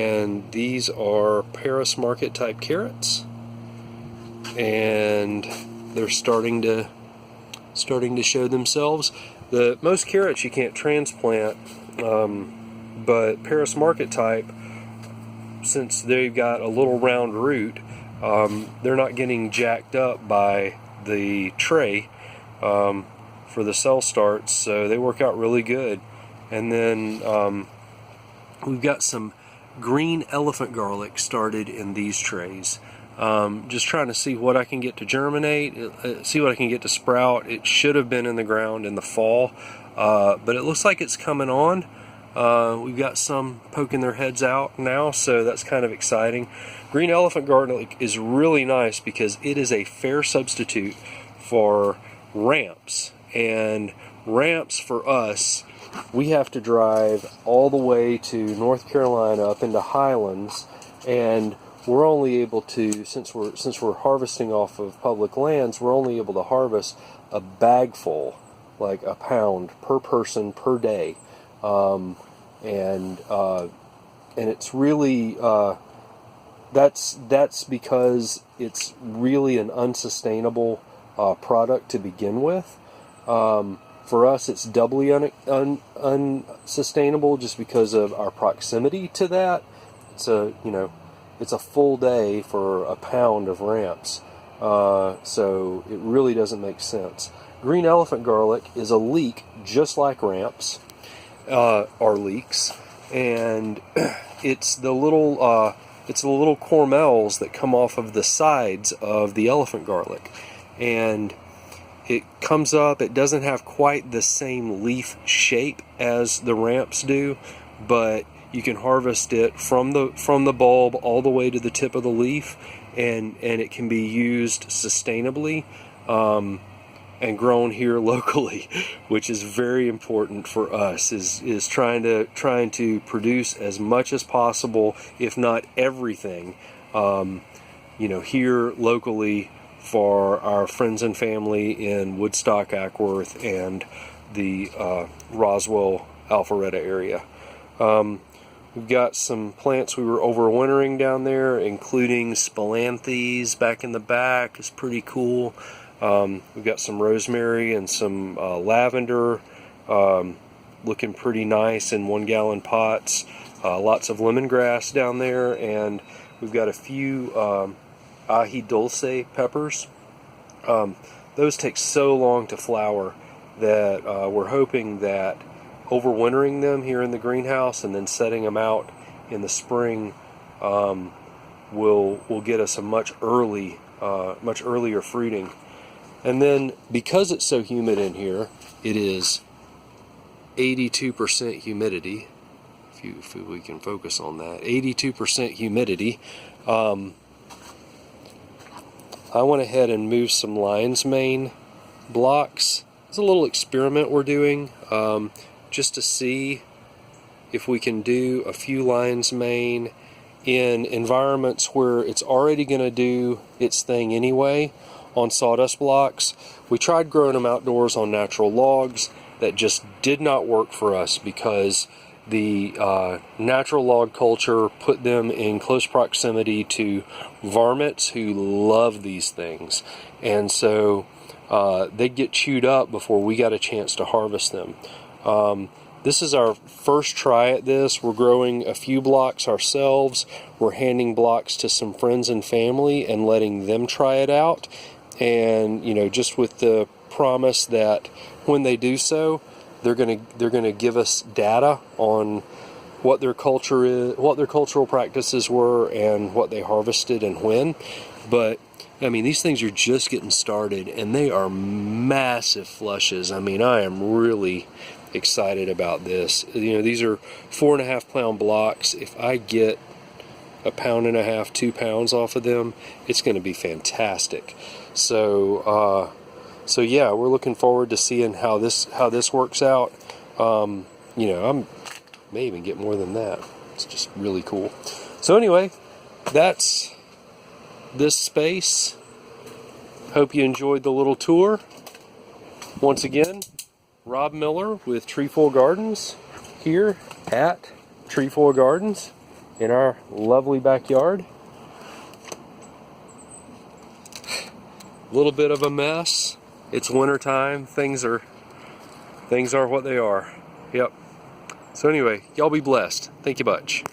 And these are Paris Market type carrots, and they're starting to show themselves. Most carrots you can't transplant, but Paris Market type, since they've got a little round root, they're not getting jacked up by the tray for the cell starts, so they work out really good. And then we've got some green elephant garlic started in these trays. Just trying to see what I can get to germinate, see what I can get to sprout. It should have been in the ground in the fall, but it looks like it's coming on. We've got some poking their heads out now, so that's kind of exciting. Green elephant garlic is really nice because it is a fair substitute for ramps. And ramps for us, we have to drive all the way to North Carolina up into Highlands, and we're only able to, since we're harvesting off of public lands, we're only able to harvest a bagful, like a pound per person per day. And it's really that's because it's really an unsustainable product to begin with. For us, it's doubly unsustainable just because of our proximity to that. It's a full day for a pound of ramps, so it really doesn't make sense. Green elephant garlic is a leek just like ramps are leeks, and it's the little cormels that come off of the sides of the elephant garlic, and it comes up. It doesn't have quite the same leaf shape as the ramps do, but you can harvest it from the bulb all the way to the tip of the leaf, and it can be used sustainably and grown here locally, which is very important for us. Is trying to produce as much as possible, if not everything, here locally for our friends and family in Woodstock, Ackworth, and the Roswell, Alpharetta area. We've got some plants we were overwintering down there, including spilanthes back in the back. It's pretty cool. We've got some rosemary and some lavender looking pretty nice in 1-gallon pots. Lots of lemongrass down there, and we've got a few ají dulce peppers. Those take so long to flower that we're hoping that overwintering them here in the greenhouse and then setting them out in the spring will get us a much earlier fruiting. And then, because it's so humid in here, it is 82% humidity. If we can focus on that, 82% humidity. I went ahead and moved some lion's mane blocks. It's a little experiment we're doing, just to see if we can do a few lion's mane in environments where it's already going to do its thing anyway on sawdust blocks. We tried growing them outdoors on natural logs. That just did not work for us because the natural log culture put them in close proximity to varmints who love these things, and so they'd get chewed up before we got a chance to harvest them. This is our first try at this. We're growing a few blocks ourselves. We're handing blocks to some friends and family and letting them try it out, and just with the promise that when they do so, they're gonna give us data on what their culture is, what their cultural practices were, and what they harvested and when. But I mean, these things are just getting started, and they are massive flushes. I mean, I am really excited about this. These are 4.5 pound blocks. If I get 1.5 pounds, 2 pounds off of them, it's going to be fantastic. So yeah, we're looking forward to seeing how this works out. I may even get more than that. It's just really cool. So anyway, that's this space. Hope you enjoyed the little tour. Once again, Rob Miller with Trefoil Gardens here at Trefoil Gardens, in our lovely backyard. A little bit of a mess. It's winter time. Things are what they are. Yep. So anyway, y'all be blessed. Thank you much.